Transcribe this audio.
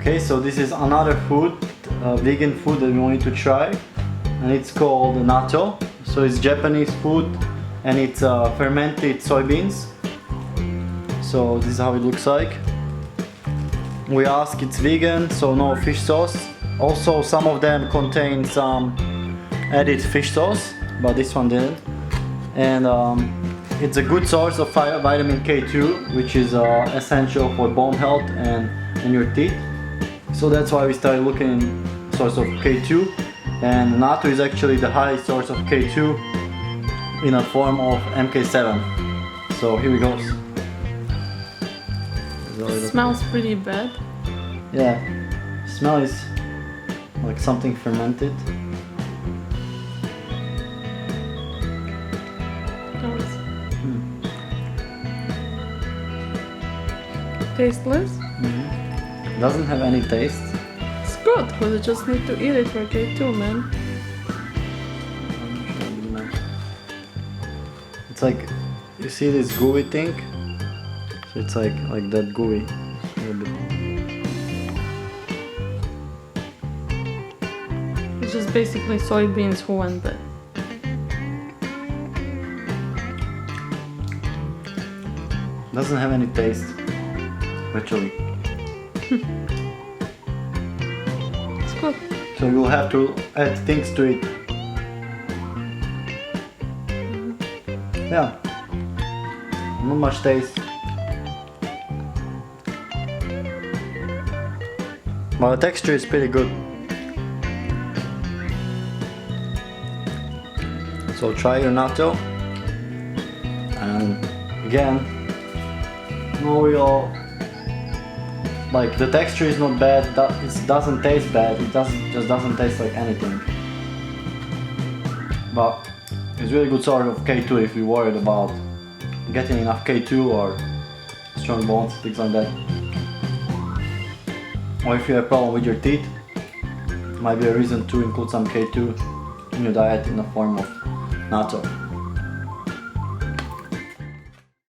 Okay, so this is another food, vegan food that we want you to try, and it's called natto. So it's Japanese food, and it's fermented soybeans. So this is how it looks like. We ask it's vegan, so no fish sauce. Also, some of them contain some added fish sauce, but this one didn't. And it's a good source of vitamin K2, which is essential for bone health and your teeth. So that's why we started looking at source of K2. And natto is actually the highest source of K2 in a form of MK7. So here we go. It smells pretty bad. Yeah, smell is like something fermented. Tasteless? Doesn't have any taste. It's good, but you just need to eat it for K2, man. It's like, you see this gooey thing? So it's like that gooey. It's just basically soybeans who went bad. Doesn't have any taste, actually. It's good. So you'll have to add things to it. Yeah, not much taste. But the texture is pretty good. So try your natto. And again, no real, like the texture is not bad, it doesn't taste bad, it just doesn't taste like anything. But it's really good source of K2 if you're worried about getting enough K2 or strong bones, things like that. Or if you have a problem with your teeth, might be a reason to include some K2 in your diet in the form of natto.